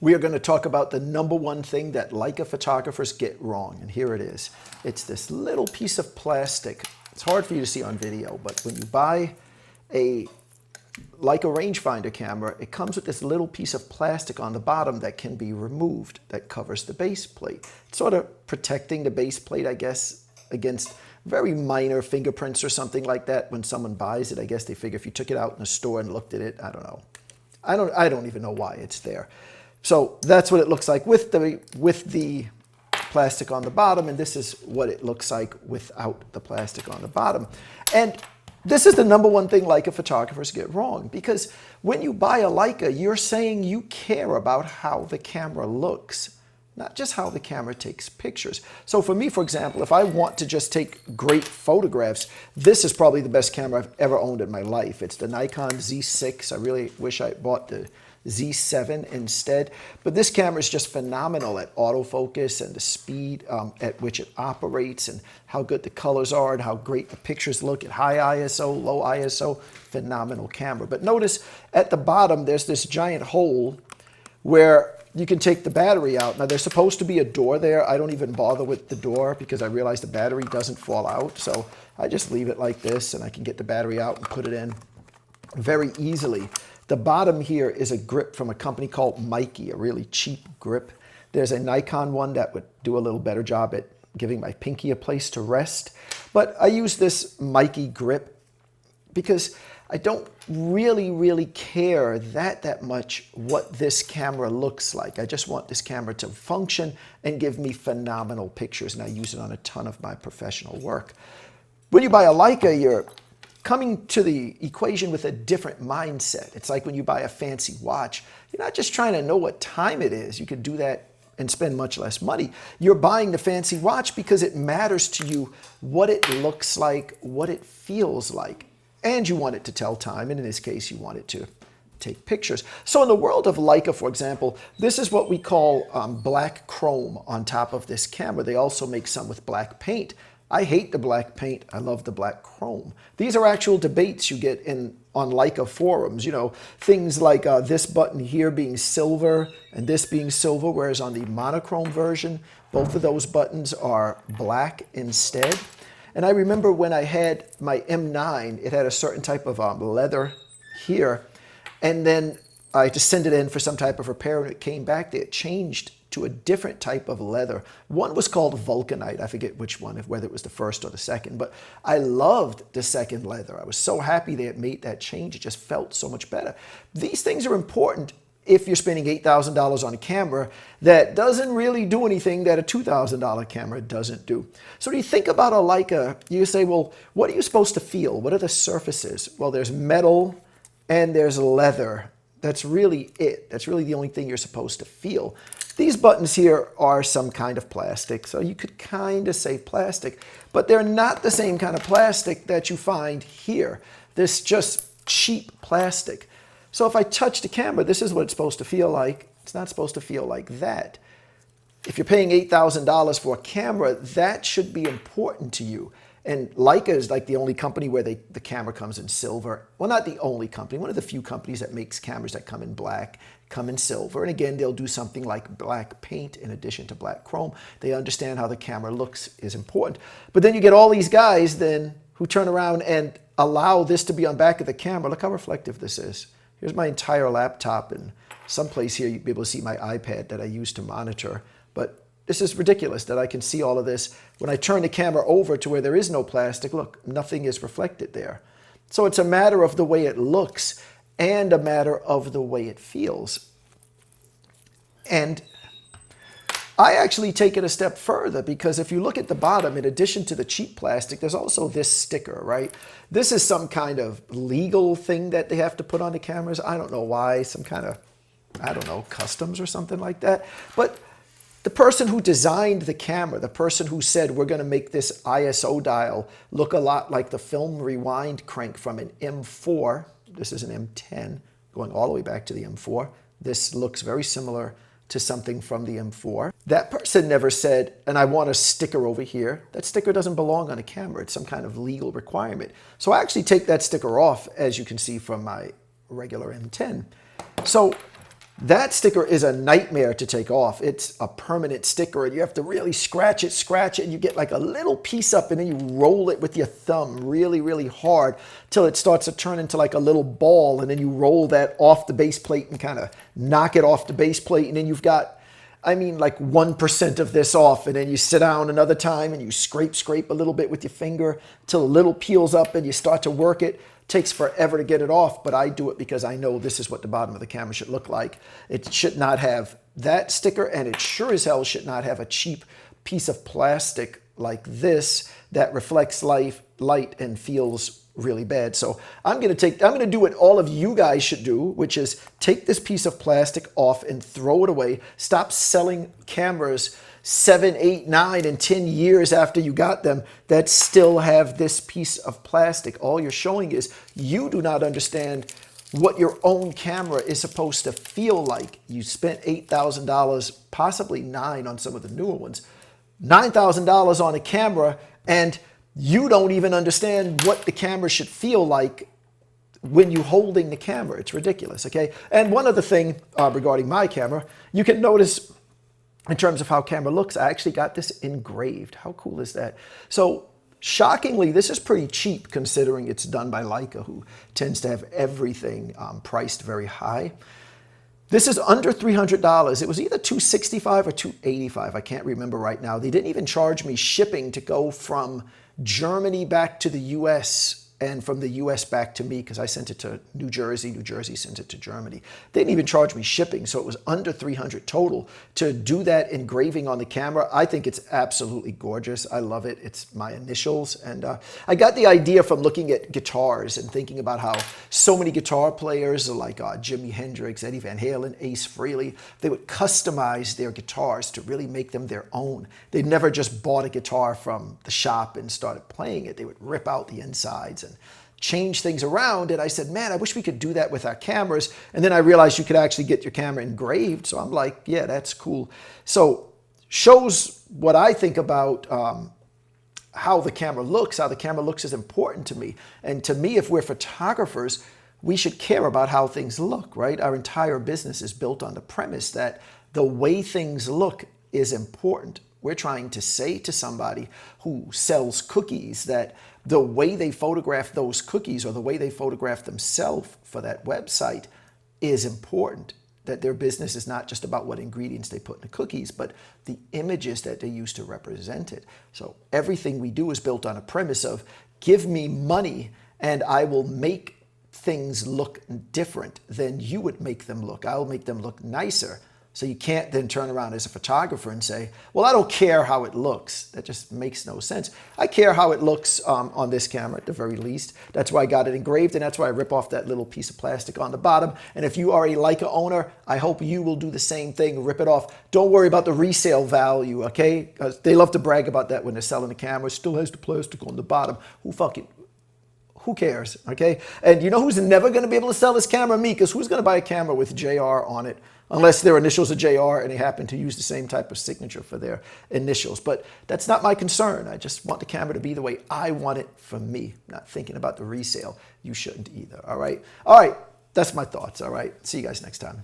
We are going to talk about the number one thing that Leica photographers get wrong, and here it is. It's this little piece of plastic. It's hard for you to see on video, but when you buy a Leica rangefinder camera, it comes with this little piece of plastic on the bottom that can be removed that covers the base plate. It's sort of protecting the base plate, I guess, against very minor fingerprints or something like that. When someone buys it, I guess they figure if you took it out in a store and looked at it, I don't know. I don't even know why it's there. So that's what it looks like with the plastic on the bottom, and this is what it looks like without the plastic on the bottom. And this is the number one thing Leica photographers get wrong, because when you buy a Leica, you're saying you care about how the camera looks, not just how the camera takes pictures. So for me, for example, if I want to just take great photographs, this is probably the best camera I've ever owned in my life. It's the Nikon Z6. I really wish I bought the Z7 instead, but this camera is just phenomenal at autofocus and the speed at which it operates and how good the colors are and how great the pictures look at high ISO, low ISO. Phenomenal camera. But notice at the bottom there's this giant hole where you can take the battery out. Now there's supposed to be a door there. I don't even bother with the door because I realize the battery doesn't fall out, so I just leave it like this and I can get the battery out and put it in very easily. The bottom here is a grip from a company called Mikey, a really cheap grip. There's a Nikon one that would do a little better job at giving my pinky a place to rest. But I use this Mikey grip because I don't really care that much what this camera looks like. I just want this camera to function and give me phenomenal pictures, and I use it on a ton of my professional work. When you buy a Leica, you're coming to the equation with a different mindset. It's like when you buy a fancy watch, you're not just trying to know what time it is. You could do that and spend much less money. You're buying the fancy watch because it matters to you what it looks like, what it feels like, and you want it to tell time, and in this case, you want it to take pictures. So in the world of Leica, for example, this is what we call black chrome on top of this camera. They also make some with black paint. I hate the black paint. I love the black chrome. These are actual debates you get on Leica forums. You know, things like this button here being silver and this being silver, whereas on the monochrome version, both of those buttons are black instead. And I remember when I had my M9, it had a certain type of leather here, and then I had to send it in for some type of repair, and it came back. It changed to a different type of leather. One was called Vulcanite. I forget which one, whether it was the first or the second, but I loved the second leather. I was so happy they had made that change. It just felt so much better. These things are important if you're spending $8,000 on a camera that doesn't really do anything that a $2,000 camera doesn't do. So when you think about a Leica, you say, well, what are you supposed to feel? What are the surfaces? Well, there's metal and there's leather. That's really it. That's really the only thing you're supposed to feel. These buttons here are some kind of plastic, so you could kind of say plastic, but they're not the same kind of plastic that you find here. This just cheap plastic. So if I touch the camera, this is what it's supposed to feel like. It's not supposed to feel like that. If you're paying $8,000 for a camera, that should be important to you. And Leica is like the only company where the camera comes in silver. Well, not the only company. One of the few companies that makes cameras that come in black, come in silver. And again, they'll do something like black paint in addition to black chrome. They understand how the camera looks is important. But then you get all these guys then who turn around and allow this to be on back of the camera. Look how reflective this is. Here's my entire laptop, and someplace here you'll be able to see my iPad that I use to monitor. But this is ridiculous that I can see all of this. When I turn the camera over to where there is no plastic, look, nothing is reflected there. So it's a matter of the way it looks and a matter of the way it feels. And I actually take it a step further, because if you look at the bottom, in addition to the cheap plastic, there's also this sticker, right? This is some kind of legal thing that they have to put on the cameras. I don't know why, some kind of, I don't know, customs or something like that. But the person who designed the camera, the person who said, we're going to make this ISO dial look a lot like the film rewind crank from an M4. This is an M10 going all the way back to the M4. This looks very similar to something from the M4. That person never said, and I want a sticker over here. That sticker doesn't belong on a camera. It's some kind of legal requirement. So I actually take that sticker off, as you can see from my regular M10. So That sticker is a nightmare to take off. It's a permanent sticker and you have to really scratch it, and you get like a little piece up and then you roll it with your thumb really, really hard till it starts to turn into like a little ball, and then you roll that off the base plate and kind of knock it off the base plate, and then you've got, I mean, like 1% of this off, and then you sit down another time and you scrape a little bit with your finger till a little peels up and you start to work it. Takes forever to get it off, but I do it because I know this is what the bottom of the camera should look like. It should not have that sticker, and it sure as hell should not have a cheap piece of plastic like this that reflects light and feels really bad. So I'm going to do what all of you guys should do, which is take this piece of plastic off and throw it away. Stop selling cameras 7, 8, 9, and 10 years after you got them that still have this piece of plastic. All you're showing is you do not understand what your own camera is supposed to feel like. You spent $8,000, possibly $9,000 on some of the newer ones, $9,000 on a camera, and you don't even understand what the camera should feel like when you're holding the camera. It's ridiculous, okay? And one other thing regarding my camera, you can notice in terms of how camera looks, I actually got this engraved. How cool is that? So shockingly, this is pretty cheap considering it's done by Leica, who tends to have everything priced very high. This is under $300. It was either $265 or $285. I can't remember right now. They didn't even charge me shipping to go from Germany back to the US and from the US back to me, because I sent it to New Jersey sent it to Germany. They didn't even charge me shipping, so it was under $300 total to do that engraving on the camera. I think it's absolutely gorgeous. I love it. It's my initials, and I got the idea from looking at guitars and thinking about how so many guitar players like Jimi Hendrix, Eddie Van Halen, Ace Frehley, they would customize their guitars to really make them their own. They never just bought a guitar from the shop and started playing it. They would rip out the insides and change things around. And I said, man, I wish we could do that with our cameras. And then I realized you could actually get your camera engraved. So I'm like, yeah, that's cool. So shows what I think about how the camera looks. How the camera looks is important to me. And to me, if we're photographers, we should care about how things look, right? Our entire business is built on the premise that the way things look is important. We're trying to say to somebody who sells cookies that the way they photograph those cookies or the way they photograph themselves for that website is important. That their business is not just about what ingredients they put in the cookies, but the images that they use to represent it. So everything we do is built on a premise of give me money and I will make things look different than you would make them look. I'll make them look nicer. So you can't then turn around as a photographer and say, well, I don't care how it looks. That just makes no sense. I care how it looks on this camera at the very least. That's why I got it engraved, and that's why I rip off that little piece of plastic on the bottom. And if you are a Leica owner, I hope you will do the same thing, rip it off. Don't worry about the resale value, okay? Because they love to brag about that when they're selling the camera. It still has the plastic on the bottom. Who cares, okay? And you know who's never going to be able to sell this camera? Me, because who's going to buy a camera with JR on it? Unless their initials are JR and they happen to use the same type of signature for their initials. But that's not my concern. I just want the camera to be the way I want it for me. Not thinking about the resale. You shouldn't either, all right? All right, that's my thoughts, all right? See you guys next time.